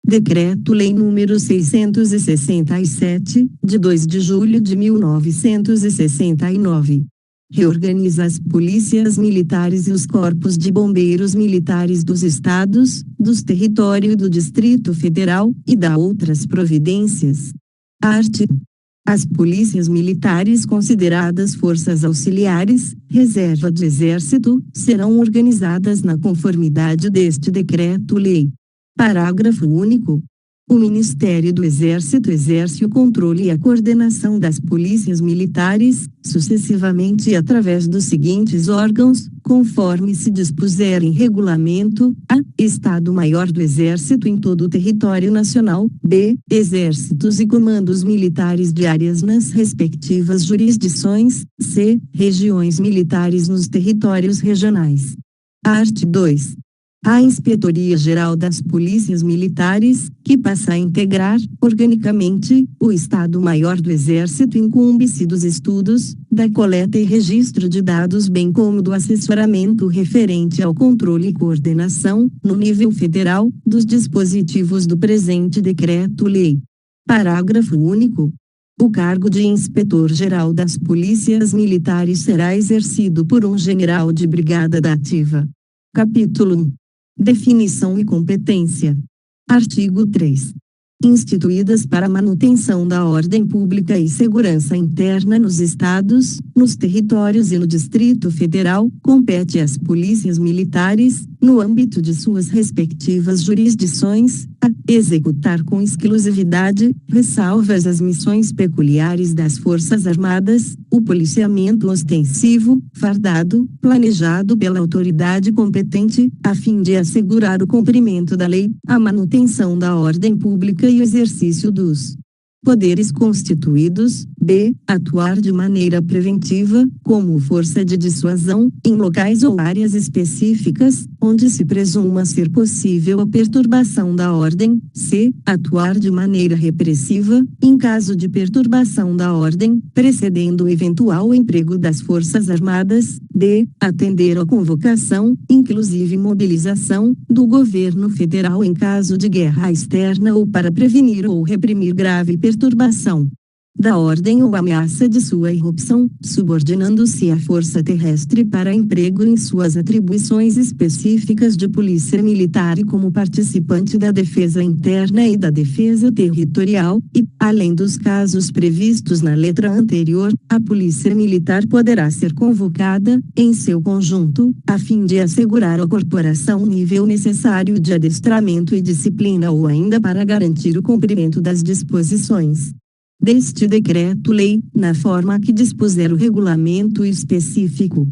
Decreto-Lei nº 667, de 2 de julho de 1969. Reorganiza as polícias militares e os corpos de bombeiros militares dos estados, dos territórios e do Distrito Federal, e dá outras providências. Art. As polícias militares consideradas forças auxiliares, reserva do Exército, serão organizadas na conformidade deste Decreto-Lei. Parágrafo único. O Ministério do Exército exerce o controle e a coordenação das polícias militares, sucessivamente e através dos seguintes órgãos, conforme se dispuser em regulamento: a. Estado-Maior do Exército em todo o território nacional; b. Exércitos e comandos militares de áreas nas respectivas jurisdições; c. Regiões militares nos territórios regionais. Art. 2. A Inspetoria-Geral das Polícias Militares, que passa a integrar, organicamente, o Estado-Maior do Exército, incumbe-se dos estudos, da coleta e registro de dados bem como do assessoramento referente ao controle e coordenação, no nível federal, dos dispositivos do presente Decreto-Lei. Parágrafo único. O cargo de Inspetor-Geral das Polícias Militares será exercido por um general de brigada da ativa. Capítulo 1. Definição e competência. Artigo 3. Instituídas para a manutenção da ordem pública e segurança interna nos estados, nos territórios e no Distrito Federal, compete às polícias militares, no âmbito de suas respectivas jurisdições, a executar com exclusividade, ressalvas às missões peculiares das Forças Armadas, o policiamento ostensivo, fardado, planejado pela autoridade competente, a fim de assegurar o cumprimento da lei, a manutenção da ordem pública e o exercício dos poderes constituídos; b. Atuar de maneira preventiva, como força de dissuasão, em locais ou áreas específicas, onde se presuma ser possível a perturbação da ordem; c. Atuar de maneira repressiva, em caso de perturbação da ordem, precedendo o eventual emprego das Forças Armadas; d. Atender à convocação, inclusive mobilização, do governo federal em caso de guerra externa ou para prevenir ou reprimir grave perturbação da ordem ou ameaça de sua irrupção, subordinando-se à força terrestre para emprego em suas atribuições específicas de polícia militar e como participante da defesa interna e da defesa territorial, e, além dos casos previstos na letra anterior, a polícia militar poderá ser convocada, em seu conjunto, a fim de assegurar à corporação o nível necessário de adestramento e disciplina ou ainda para garantir o cumprimento das disposições deste Decreto-Lei, na forma que dispuser o regulamento específico.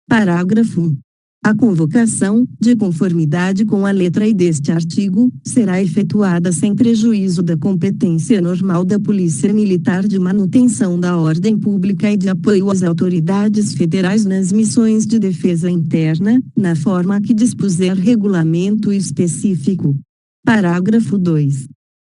Parágrafo 1. A convocação, de conformidade com a letra I deste artigo, será efetuada sem prejuízo da competência normal da Polícia Militar de manutenção da ordem pública e de apoio às autoridades federais nas missões de defesa interna, na forma que dispuser regulamento específico. Parágrafo 2.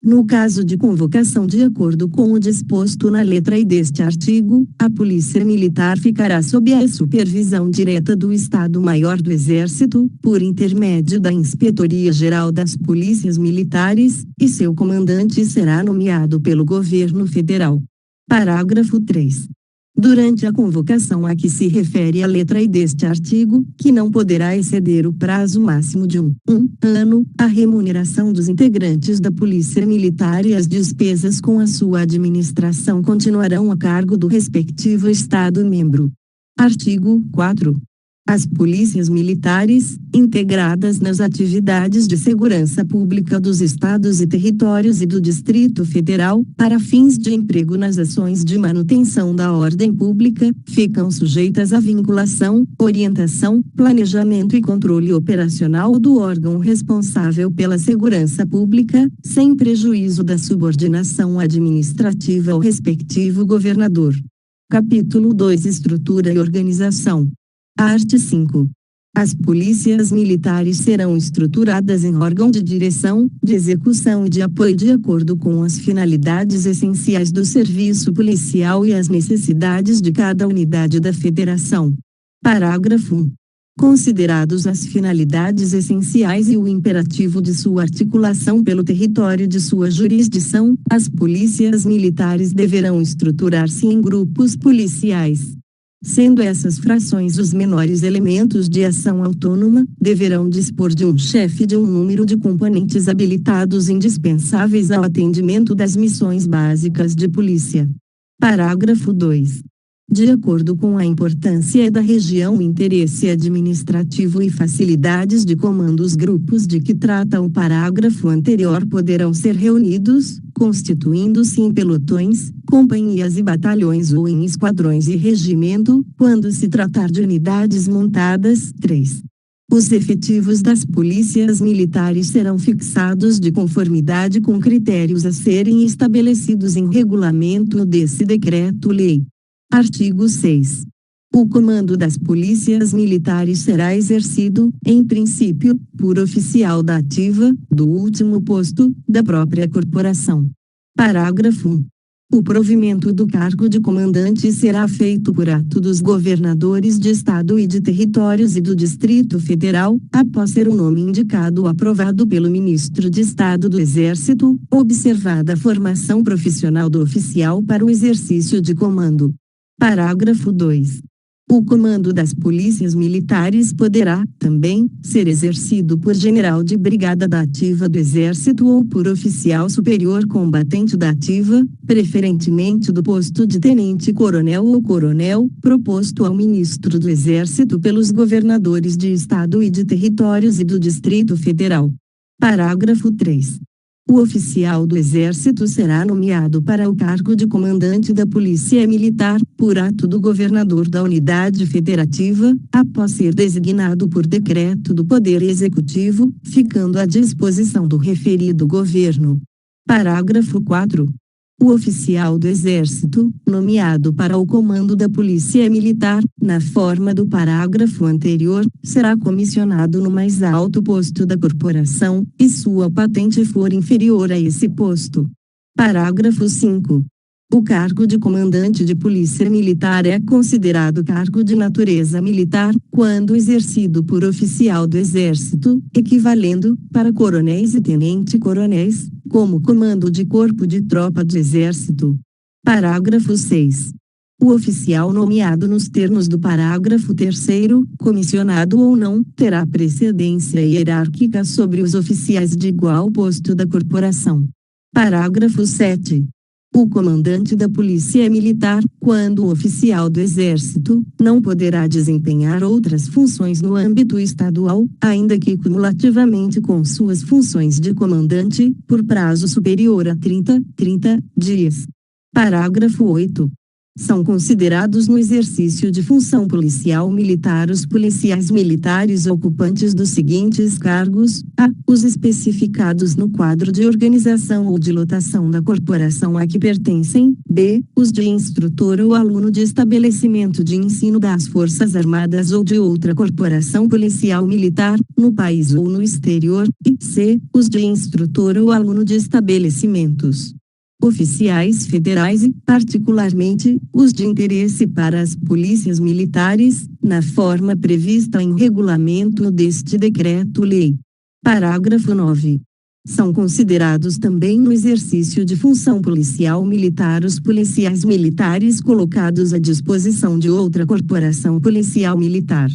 No caso de convocação de acordo com o disposto na letra I deste artigo, a Polícia Militar ficará sob a supervisão direta do Estado-Maior do Exército, por intermédio da Inspetoria-Geral das Polícias Militares, e seu comandante será nomeado pelo Governo Federal. Parágrafo 3. Durante a convocação a que se refere a letra I deste artigo, que não poderá exceder o prazo máximo de um ano, a remuneração dos integrantes da Polícia Militar e as despesas com a sua administração continuarão a cargo do respectivo Estado-membro. Artigo 4. As polícias militares, integradas nas atividades de segurança pública dos estados e territórios e do Distrito Federal, para fins de emprego nas ações de manutenção da ordem pública, ficam sujeitas à vinculação, orientação, planejamento e controle operacional do órgão responsável pela segurança pública, sem prejuízo da subordinação administrativa ao respectivo governador. Capítulo 2. Estrutura e organização. Art. 5. As polícias militares serão estruturadas em órgão de direção, de execução e de apoio de acordo com as finalidades essenciais do serviço policial e as necessidades de cada unidade da Federação. Parágrafo 1. considerados as finalidades essenciais e o imperativo de sua articulação pelo território de sua jurisdição, as polícias militares deverão estruturar-se em grupos policiais. Sendo essas frações os menores elementos de ação autônoma, deverão dispor de um chefe e de um número de componentes habilitados indispensáveis ao atendimento das missões básicas de polícia. Parágrafo 2. De acordo com a importância da região, interesse administrativo e facilidades de comando, os grupos de que trata o parágrafo anterior poderão ser reunidos, constituindo-se em pelotões, companhias e batalhões ou em esquadrões e regimento, quando se tratar de unidades montadas. 3. Os efetivos das polícias militares serão fixados de conformidade com critérios a serem estabelecidos em regulamento desse decreto-lei. Artigo 6. O comando das polícias militares será exercido, em princípio, por oficial da ativa, do último posto, da própria corporação. Parágrafo 1. O provimento do cargo de comandante será feito por ato dos governadores de Estado e de Territórios e do Distrito Federal, após ser o nome indicado ou aprovado pelo Ministro de Estado do Exército, observada a formação profissional do oficial para o exercício de comando. Parágrafo 2. O comando das polícias militares poderá, também, ser exercido por general de brigada da ativa do Exército ou por oficial superior combatente da ativa, preferentemente do posto de tenente-coronel ou coronel, proposto ao Ministro do Exército pelos governadores de Estado e de Territórios e do Distrito Federal. Parágrafo 3. O oficial do Exército será nomeado para o cargo de comandante da Polícia Militar, por ato do governador da unidade federativa, após ser designado por decreto do Poder Executivo, ficando à disposição do referido governo. Parágrafo 4. O oficial do Exército, nomeado para o comando da Polícia Militar, na forma do parágrafo anterior, será comissionado no mais alto posto da corporação, e sua patente for inferior a esse posto. Parágrafo 5. O cargo de comandante de polícia militar é considerado cargo de natureza militar, quando exercido por oficial do Exército, equivalendo, para coronéis e tenente-coronéis, como comando de corpo de tropa do Exército. Parágrafo 6. O oficial nomeado nos termos do parágrafo 3º, comissionado ou não, terá precedência hierárquica sobre os oficiais de igual posto da corporação. Parágrafo 7. O comandante da Polícia Militar, quando oficial do Exército, não poderá desempenhar outras funções no âmbito estadual, ainda que cumulativamente com suas funções de comandante, por prazo superior a 30 dias. Parágrafo 8. São considerados no exercício de função policial militar os policiais militares ocupantes dos seguintes cargos: a. Os especificados no quadro de organização ou de lotação da corporação a que pertencem; b. Os de instrutor ou aluno de estabelecimento de ensino das Forças Armadas ou de outra corporação policial militar, no país ou no exterior; e c. Os de instrutor ou aluno de estabelecimentos oficiais federais e, particularmente, os de interesse para as polícias militares, na forma prevista em regulamento deste decreto-lei. Parágrafo 9. São considerados também no exercício de função policial militar os policiais militares colocados à disposição de outra corporação policial militar.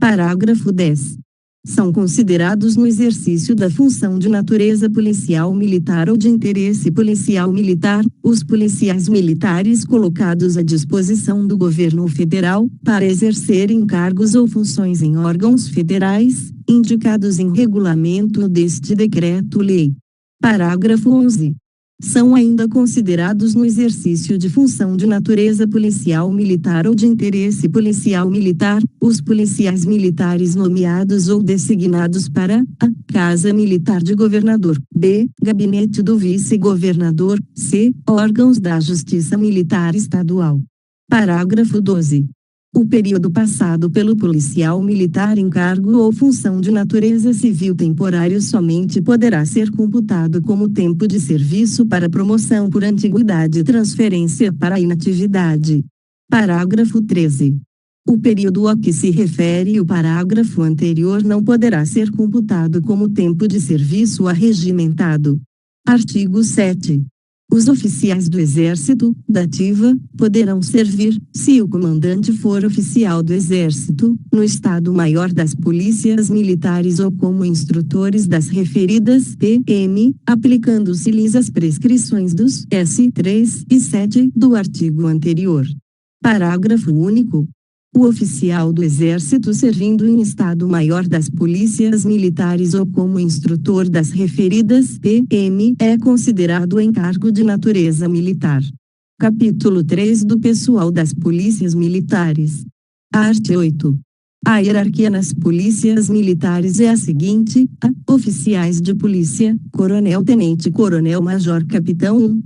Parágrafo 10. São considerados no exercício da função de natureza policial militar ou de interesse policial militar, os policiais militares colocados à disposição do governo federal, para exercerem cargos ou funções em órgãos federais, indicados em regulamento deste decreto-lei. Parágrafo 11. São ainda considerados no exercício de função de natureza policial militar ou de interesse policial militar, os policiais militares nomeados ou designados para: a. Casa Militar de Governador; b. Gabinete do Vice-Governador; c. Órgãos da Justiça Militar Estadual. Parágrafo 12. O período passado pelo policial militar em cargo ou função de natureza civil temporário somente poderá ser computado como tempo de serviço para promoção por antiguidade e transferência para inatividade. Parágrafo 13. O período a que se refere o parágrafo anterior não poderá ser computado como tempo de serviço arregimentado. Artigo 7. Os oficiais do Exército, da ativa, poderão servir, se o comandante for oficial do Exército, no Estado-Maior das Polícias Militares ou como instrutores das referidas PM, aplicando-se-lhes as prescrições dos S3 e 7 do artigo anterior. Parágrafo único. O oficial do Exército servindo em Estado-Maior das Polícias Militares ou como instrutor das referidas PM é considerado encargo de natureza militar. Capítulo 3 do Pessoal das Polícias Militares. Art. 8. A hierarquia nas polícias militares é a seguinte: a. Oficiais de polícia, coronel, tenente, coronel, major, capitão 1.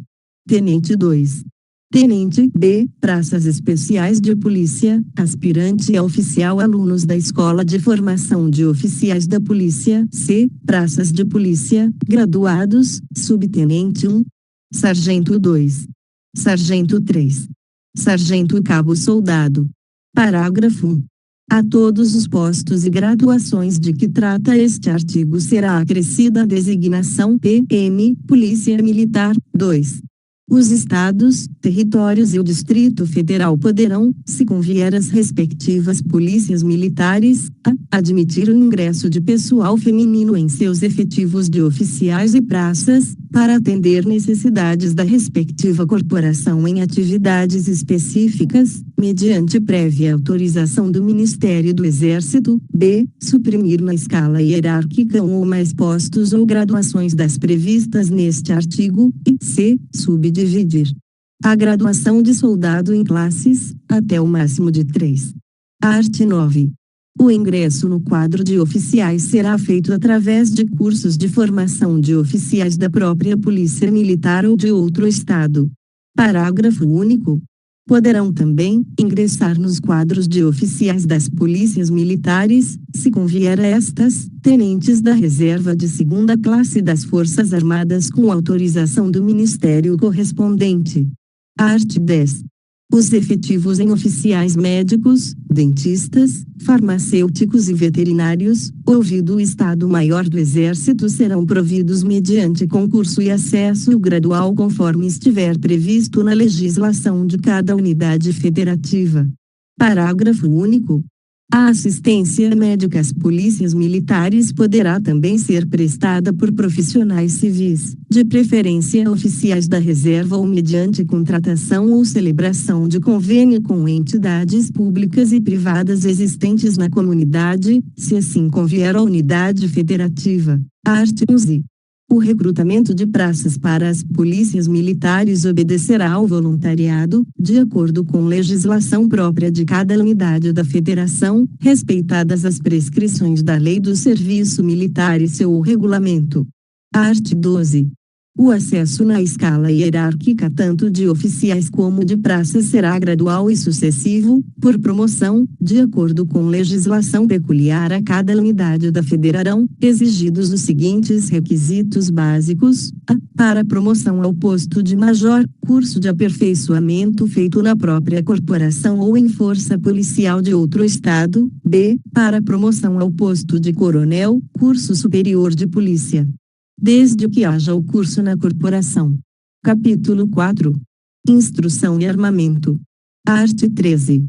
Tenente 2. Tenente B. Praças especiais de polícia, aspirante a oficial, alunos da Escola de Formação de Oficiais da Polícia C. Praças de polícia, graduados, subtenente 1. Sargento 2. Sargento 3. Sargento cabo soldado. Parágrafo 1. A todos os postos e graduações de que trata este artigo será acrescida a designação PM, Polícia Militar. 2. Os estados, territórios e o Distrito Federal poderão, se convier às respectivas polícias militares, admitir o ingresso de pessoal feminino em seus efetivos de oficiais e praças, para atender necessidades da respectiva corporação em atividades específicas, mediante prévia autorização do Ministério do Exército. B. Suprimir na escala hierárquica um ou mais postos ou graduações das previstas neste artigo, e C. Subdividir a graduação de soldado em classes, até o máximo de 3. Art. 9. O ingresso no quadro de oficiais será feito através de cursos de formação de oficiais da própria Polícia Militar ou de outro Estado. Parágrafo único. Poderão também ingressar nos quadros de oficiais das polícias militares, se convier a estas, tenentes da reserva de segunda classe das Forças Armadas com autorização do Ministério correspondente. Art. 10. Os efetivos em oficiais médicos, dentistas, farmacêuticos e veterinários, ouvido o Estado-Maior do Exército, serão providos mediante concurso e acesso gradual conforme estiver previsto na legislação de cada unidade federativa. Parágrafo único. A assistência médica às polícias militares poderá também ser prestada por profissionais civis, de preferência oficiais da reserva ou mediante contratação ou celebração de convênio com entidades públicas e privadas existentes na comunidade, se assim convier à unidade federativa. Art. 11. O recrutamento de praças para as polícias militares obedecerá ao voluntariado, de acordo com legislação própria de cada unidade da federação, respeitadas as prescrições da Lei do Serviço Militar e seu regulamento. Art. 12. O acesso na escala hierárquica tanto de oficiais como de praças será gradual e sucessivo, por promoção, de acordo com legislação peculiar a cada unidade da federação, exigidos os seguintes requisitos básicos: a. Para promoção ao posto de major, curso de aperfeiçoamento feito na própria corporação ou em força policial de outro estado. B. Para promoção ao posto de coronel, curso superior de polícia, desde que haja o curso na corporação. Capítulo 4. Instrução e armamento. Art. 13.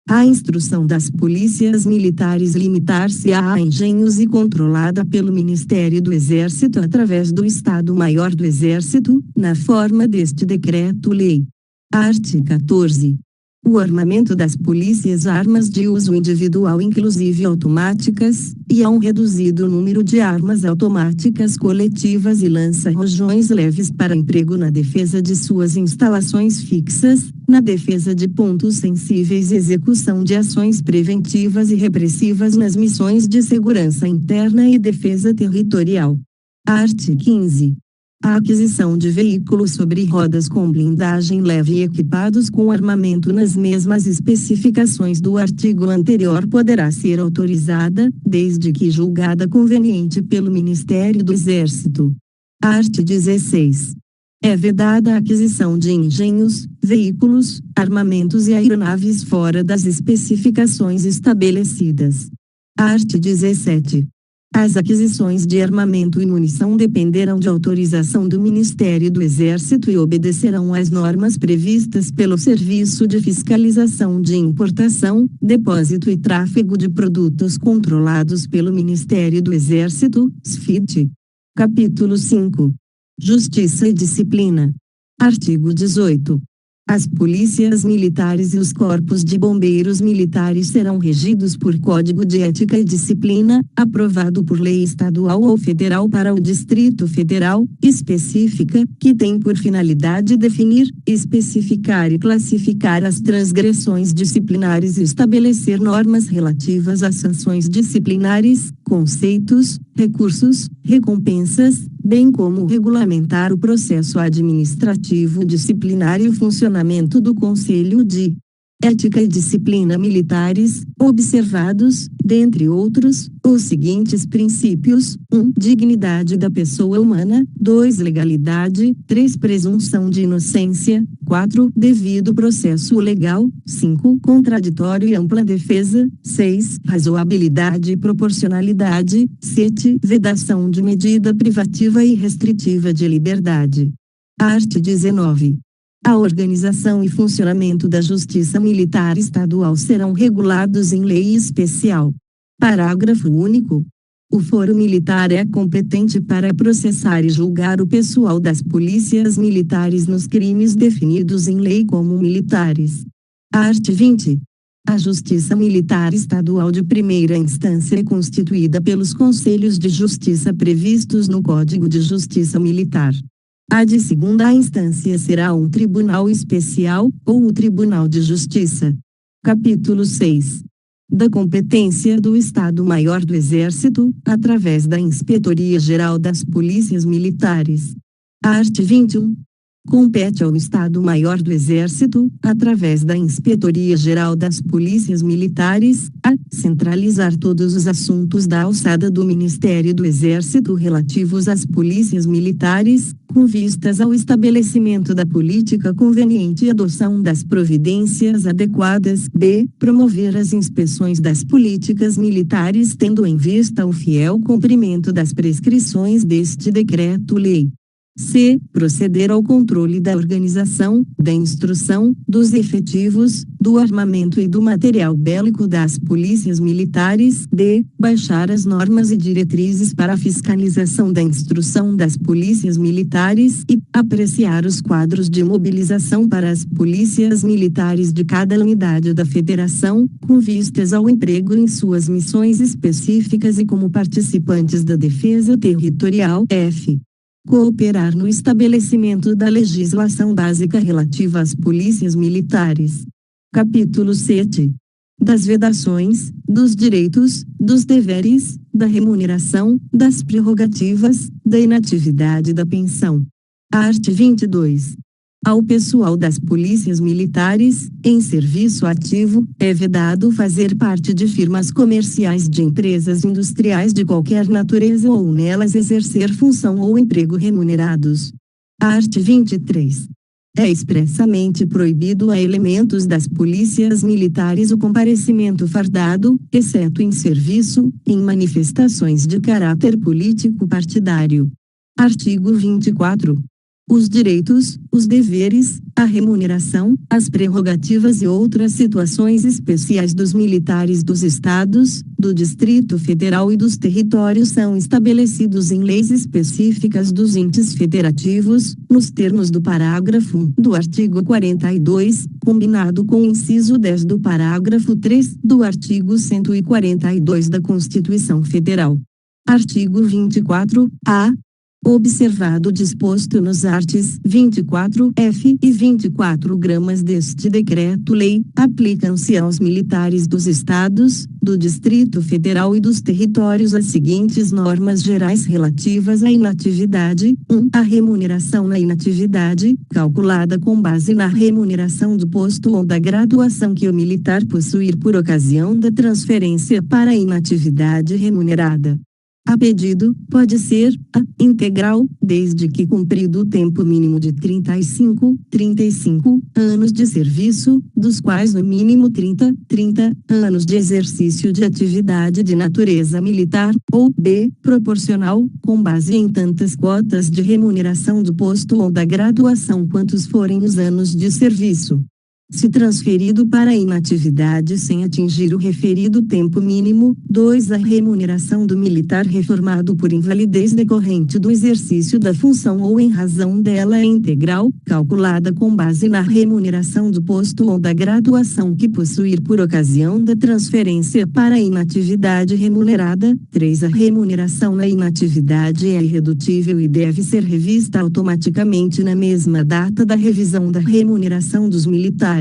A instrução das polícias militares limitar-se-á a engenhos e controlada pelo Ministério do Exército através do Estado-Maior do Exército, na forma deste decreto-lei. Art. 14. O armamento das polícias, armas de uso individual inclusive automáticas, e a um reduzido número de armas automáticas coletivas e lança-rojões leves para emprego na defesa de suas instalações fixas, na defesa de pontos sensíveis e execução de ações preventivas e repressivas nas missões de segurança interna e defesa territorial. Art. 15. A aquisição de veículos sobre rodas com blindagem leve e equipados com armamento nas mesmas especificações do artigo anterior poderá ser autorizada, desde que julgada conveniente pelo Ministério do Exército. Art. 16. É vedada a aquisição de engenhos, veículos, armamentos e aeronaves fora das especificações estabelecidas. Art. 17. As aquisições de armamento e munição dependerão de autorização do Ministério do Exército e obedecerão às normas previstas pelo Serviço de Fiscalização de Importação, Depósito e Tráfego de Produtos Controlados pelo Ministério do Exército, SFIT. Capítulo 5. Justiça e Disciplina. Artigo 18. As polícias militares e os corpos de bombeiros militares serão regidos por Código de Ética e Disciplina, aprovado por lei estadual ou federal para o Distrito Federal, específica, que tem por finalidade definir, especificar e classificar as transgressões disciplinares e estabelecer normas relativas às sanções disciplinares, conceitos, recursos, recompensas, bem como regulamentar o processo administrativo disciplinar e o funcionamento do Conselho de Ética e Disciplina Militares, observados, dentre outros, os seguintes princípios: 1. Dignidade da pessoa humana, 2. Legalidade, 3. Presunção de inocência, 4. Devido processo legal, 5. Contraditório e ampla defesa, 6. Razoabilidade e proporcionalidade, 7. Vedação de medida privativa e restritiva de liberdade. Art. 19. A organização e funcionamento da Justiça Militar Estadual serão regulados em lei especial. Parágrafo único. O Foro Militar é competente para processar e julgar o pessoal das polícias militares nos crimes definidos em lei como militares. Art. 20. A Justiça Militar Estadual de primeira instância é constituída pelos Conselhos de Justiça previstos no Código de Justiça Militar. A de segunda instância será um tribunal especial, ou o Tribunal de Justiça. Capítulo 6. Da competência do Estado-Maior do Exército, através da Inspetoria-Geral das Polícias Militares. Art. 21. Compete ao Estado-Maior do Exército, através da Inspetoria-Geral das Polícias Militares, a centralizar todos os assuntos da alçada do Ministério do Exército relativos às polícias militares, com vistas ao estabelecimento da política conveniente e adoção das providências adequadas. B. Promover as inspeções das políticas militares tendo em vista o fiel cumprimento das prescrições deste decreto-lei. C. Proceder ao controle da organização, da instrução, dos efetivos, do armamento e do material bélico das polícias militares. D. Baixar as normas e diretrizes para a fiscalização da instrução das polícias militares e apreciar os quadros de mobilização para as polícias militares de cada unidade da Federação, com vistas ao emprego em suas missões específicas e como participantes da defesa territorial. F. Cooperar no estabelecimento da legislação básica relativa às polícias militares. Capítulo 7. Das vedações, dos direitos, dos deveres, da remuneração, das prerrogativas, da inatividade e da pensão. Art. 22. Ao pessoal das polícias militares, em serviço ativo, é vedado fazer parte de firmas comerciais de empresas industriais de qualquer natureza ou nelas exercer função ou emprego remunerados. Art. 23. É expressamente proibido a elementos das polícias militares o comparecimento fardado, exceto em serviço, em manifestações de caráter político partidário. Artigo 24. Os direitos, os deveres, a remuneração, as prerrogativas e outras situações especiais dos militares dos Estados, do Distrito Federal e dos territórios são estabelecidos em leis específicas dos entes federativos, nos termos do parágrafo 1 do artigo 42, combinado com o inciso 10 do parágrafo 3 do artigo 142 da Constituição Federal. Artigo 24-A. Observado o disposto nos arts. 24-F e 24-gramas deste decreto-lei, aplicam-se aos militares dos Estados, do Distrito Federal e dos territórios as seguintes normas gerais relativas à inatividade. 1. A remuneração na inatividade, calculada com base na remuneração do posto ou da graduação que o militar possuir por ocasião da transferência para a inatividade remunerada. A pedido, pode ser integral, desde que cumprido o tempo mínimo de 35 anos de serviço, dos quais no mínimo 30 anos de exercício de atividade de natureza militar, ou b. proporcional, com base em tantas cotas de remuneração do posto ou da graduação quantos forem os anos de serviço. Se transferido para a inatividade sem atingir o referido tempo mínimo. 2. A remuneração do militar reformado por invalidez decorrente do exercício da função ou em razão dela é integral, calculada com base na remuneração do posto ou da graduação que possuir por ocasião da transferência para a inatividade remunerada. 3. A remuneração na inatividade é irredutível e deve ser revista automaticamente na mesma data da revisão da remuneração dos militares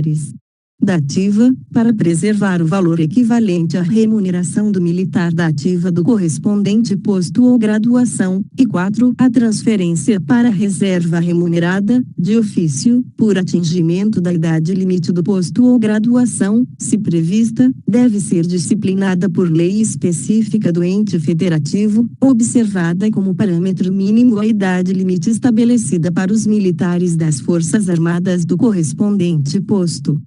da ativa, para preservar o valor equivalente à remuneração do militar da ativa do correspondente posto ou graduação. E 4. A transferência para a reserva remunerada, de ofício, por atingimento da idade limite do posto ou graduação, se prevista, deve ser disciplinada por lei específica do ente federativo, observada como parâmetro mínimo a idade limite estabelecida para os militares das Forças Armadas do correspondente posto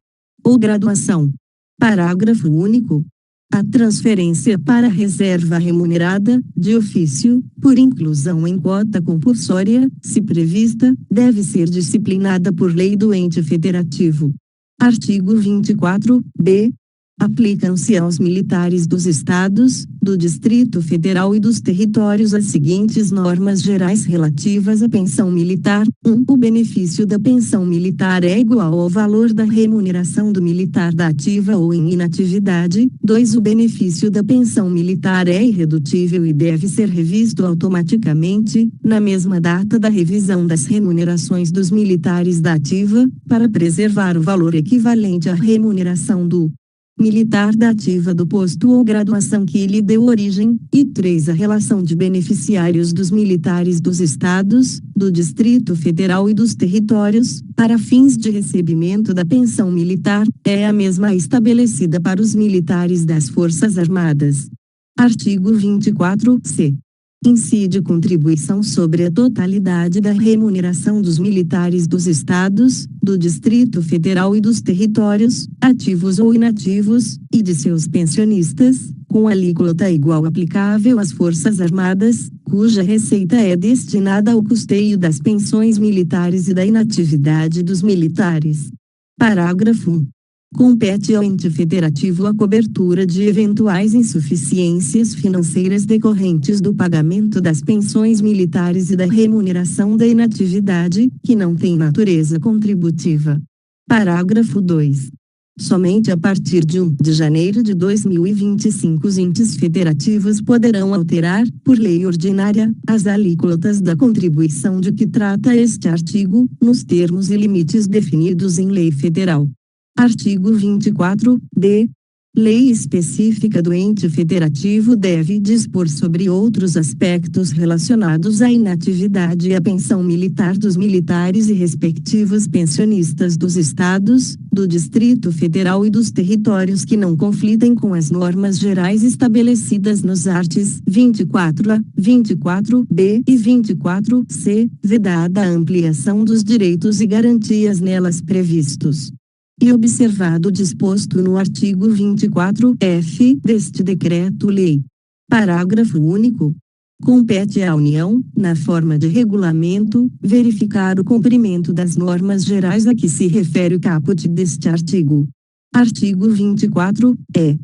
ou graduação. Parágrafo único. A transferência para a reserva remunerada, de ofício, por inclusão em cota compulsória, se prevista, deve ser disciplinada por lei do ente federativo. Artigo 24-b. Aplicam-se aos militares dos Estados, do Distrito Federal e dos territórios as seguintes normas gerais relativas à pensão militar. 1. O benefício da pensão militar é igual ao valor da remuneração do militar da ativa ou em inatividade. 2. O benefício da pensão militar é irredutível e deve ser revisto automaticamente, na mesma data da revisão das remunerações dos militares da ativa, para preservar o valor equivalente à remuneração do militar da ativa do posto ou graduação que lhe deu origem. E 3. A relação de beneficiários dos militares dos Estados, do Distrito Federal e dos territórios, para fins de recebimento da pensão militar, é a mesma estabelecida para os militares das Forças Armadas. Artigo 24-c. Incide contribuição sobre a totalidade da remuneração dos militares dos Estados, do Distrito Federal e dos territórios, ativos ou inativos, e de seus pensionistas, com alíquota igual aplicável às Forças Armadas, cuja receita é destinada ao custeio das pensões militares e da inatividade dos militares. Parágrafo 1. Compete ao ente federativo a cobertura de eventuais insuficiências financeiras decorrentes do pagamento das pensões militares e da remuneração da inatividade, que não tem natureza contributiva. Parágrafo 2. Somente a partir de 1 de janeiro de 2025 os entes federativos poderão alterar, por lei ordinária, as alíquotas da contribuição de que trata este artigo, nos termos e limites definidos em lei federal. Artigo 24-d. Lei específica do ente federativo deve dispor sobre outros aspectos relacionados à inatividade e à pensão militar dos militares e respectivos pensionistas dos Estados, do Distrito Federal e dos territórios que não conflitem com as normas gerais estabelecidas nos arts. 24-a, 24-b e 24-c, vedada a ampliação dos direitos e garantias nelas previstos. E observado o disposto no artigo 24-f deste Decreto-Lei. Parágrafo único. Compete à União, na forma de regulamento, verificar o cumprimento das normas gerais a que se refere o caput deste artigo. Artigo 24-e.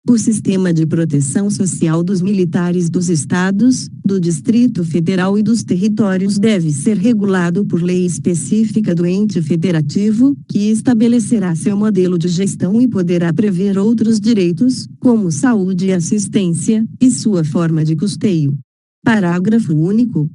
O sistema de proteção social dos militares dos Estados, do Distrito Federal e dos territórios deve ser regulado por lei específica do ente federativo, que estabelecerá seu modelo de gestão e poderá prever outros direitos, como saúde e assistência, e sua forma de custeio. Parágrafo único.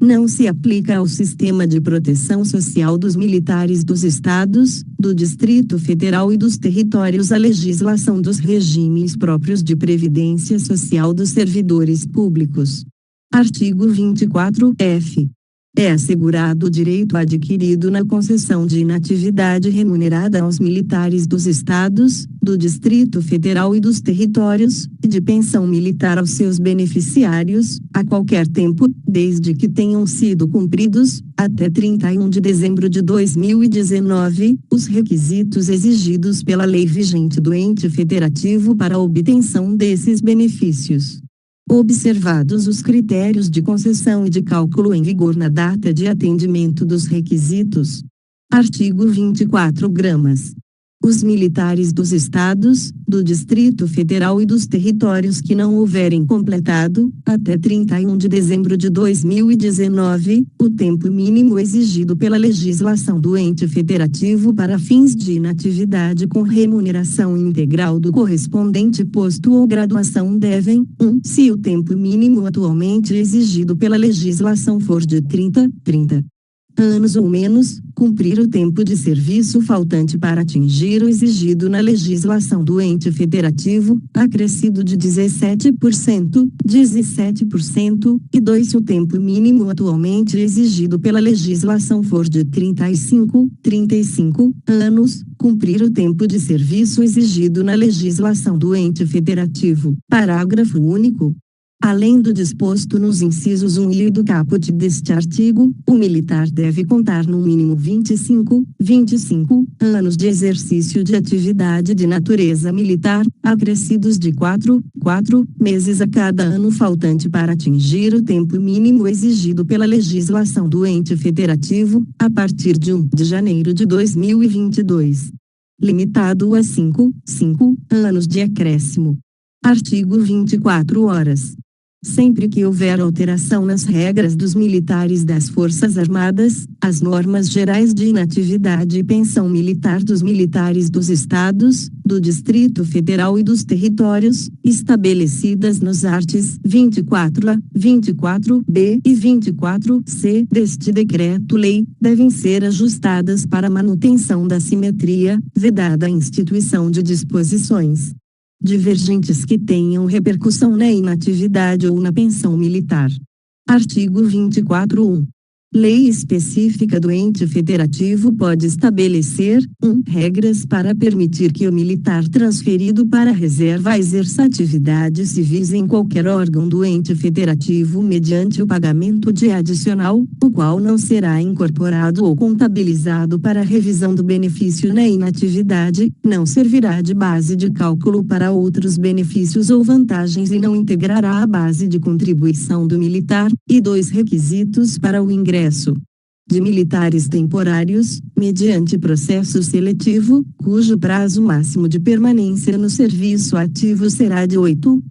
Não se aplica ao sistema de proteção social dos militares dos Estados, do Distrito Federal e dos territórios a legislação dos regimes próprios de previdência social dos servidores públicos. Artigo 24-f. É assegurado o direito adquirido na concessão de inatividade remunerada aos militares dos estados, do Distrito Federal e dos territórios, e de pensão militar aos seus beneficiários, a qualquer tempo, desde que tenham sido cumpridos, até 31 de dezembro de 2019, os requisitos exigidos pela lei vigente do ente federativo para a obtenção desses benefícios. Observados os critérios de concessão e de cálculo em vigor na data de atendimento dos requisitos. Artigo 24 gramas. Os militares dos estados, do Distrito Federal e dos territórios que não houverem completado, até 31 de dezembro de 2019, o tempo mínimo exigido pela legislação do ente federativo para fins de inatividade com remuneração integral do correspondente posto ou graduação devem, 1. Se o tempo mínimo atualmente exigido pela legislação for de 30 anos ou menos, cumprir o tempo de serviço faltante para atingir o exigido na legislação do ente federativo, acrescido de 17%, e 2. Se o tempo mínimo atualmente exigido pela legislação for de 35 anos, cumprir o tempo de serviço exigido na legislação do ente federativo. Parágrafo único. Além do disposto nos incisos 1 e do caput deste artigo, o militar deve contar no mínimo 25 anos de exercício de atividade de natureza militar, acrescidos de 4 meses a cada ano faltante para atingir o tempo mínimo exigido pela legislação do ente federativo, a partir de 1 de janeiro de 2022. Limitado a 5 anos de acréscimo. Artigo 24 horas. Sempre que houver alteração nas regras dos militares das Forças Armadas, as normas gerais de inatividade e pensão militar dos militares dos estados, do Distrito Federal e dos territórios, estabelecidas nos artigos 24A, 24B e 24C deste decreto-lei, devem ser ajustadas para manutenção da simetria, vedada a instituição de disposições divergentes que tenham repercussão na inatividade ou na pensão militar. Artigo 24.1. Lei específica do ente federativo pode estabelecer, 1. Regras para permitir que o militar transferido para a reserva exerça atividades civis em qualquer órgão do ente federativo mediante o pagamento de adicional, o qual não será incorporado ou contabilizado para a revisão do benefício na inatividade, não servirá de base de cálculo para outros benefícios ou vantagens e não integrará a base de contribuição do militar, e 2. Requisitos para o ingresso de militares temporários, mediante processo seletivo, cujo prazo máximo de permanência no serviço ativo será de 8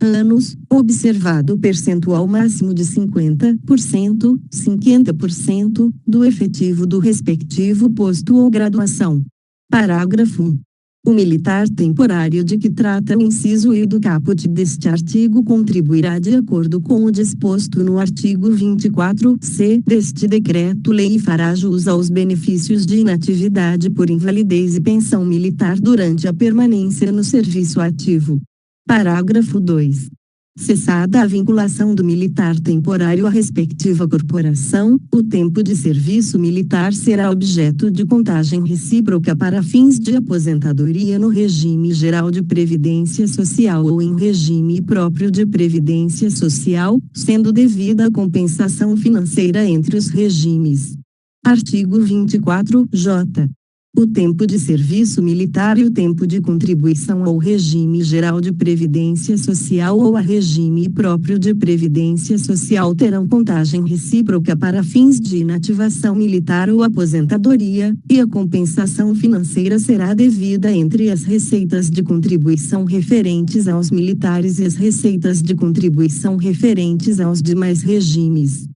anos, observado o percentual máximo de 50% do efetivo do respectivo posto ou graduação. Parágrafo 1. O militar temporário de que trata o inciso E do caput deste artigo contribuirá de acordo com o disposto no artigo 24-C deste decreto-lei e fará jus aos benefícios de inatividade por invalidez e pensão militar durante a permanência no serviço ativo. Parágrafo 2. Cessada a vinculação do militar temporário à respectiva corporação, o tempo de serviço militar será objeto de contagem recíproca para fins de aposentadoria no regime geral de previdência social ou em regime próprio de previdência social, sendo devida a compensação financeira entre os regimes. Artigo 24-J. O tempo de serviço militar e o tempo de contribuição ao regime geral de previdência social ou a regime próprio de previdência social terão contagem recíproca para fins de inativação militar ou aposentadoria, e a compensação financeira será devida entre as receitas de contribuição referentes aos militares e as receitas de contribuição referentes aos demais regimes.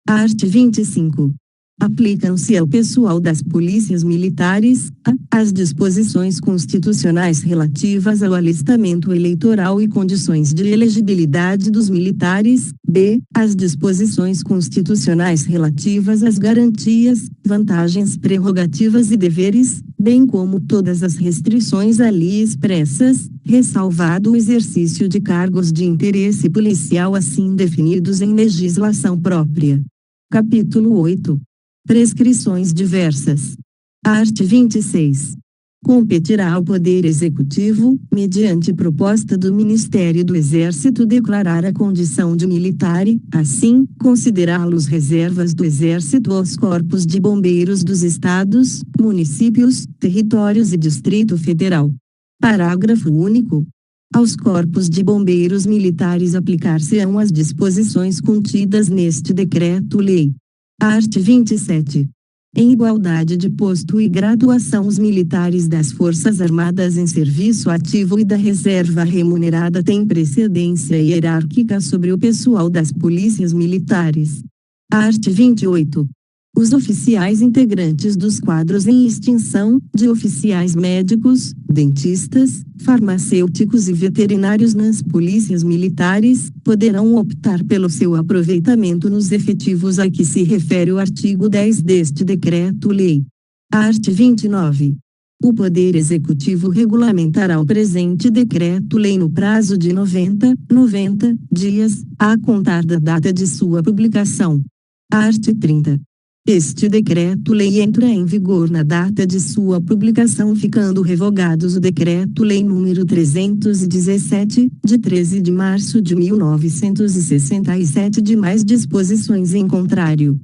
Art. 25. Aplicam-se ao pessoal das polícias militares, a. As disposições constitucionais relativas ao alistamento eleitoral e condições de elegibilidade dos militares, b. As disposições constitucionais relativas às garantias, vantagens, prerrogativas e deveres, bem como todas as restrições ali expressas, ressalvado o exercício de cargos de interesse policial assim definidos em legislação própria. Capítulo 8. Prescrições diversas. Art. 26. Competirá ao Poder Executivo, mediante proposta do Ministério do Exército, declarar a condição de militar e, assim, considerá-los reservas do Exército aos corpos de bombeiros dos estados, municípios, territórios e Distrito Federal. Parágrafo único. Aos corpos de bombeiros militares aplicar-se-ão as disposições contidas neste Decreto-Lei. Art. 27. Em igualdade de posto e graduação, os militares das Forças Armadas em serviço ativo e da reserva remunerada têm precedência hierárquica sobre o pessoal das polícias militares. Art. 28. Os oficiais integrantes dos quadros em extinção, de oficiais médicos, dentistas, farmacêuticos e veterinários nas polícias militares, poderão optar pelo seu aproveitamento nos efetivos a que se refere o artigo 10 deste Decreto-Lei. Art. 29. O Poder Executivo regulamentará o presente Decreto-Lei no prazo de 90 dias, a contar da data de sua publicação. Art. 30. Este Decreto-Lei entra em vigor na data de sua publicação, ficando revogados o Decreto-Lei número 317, de 13 de março de 1967 e demais disposições em contrário.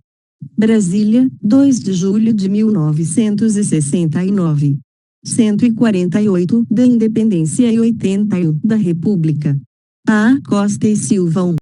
Brasília, 2 de julho de 1969. 148 da Independência e 81 da República. A. Costa e Silva 1.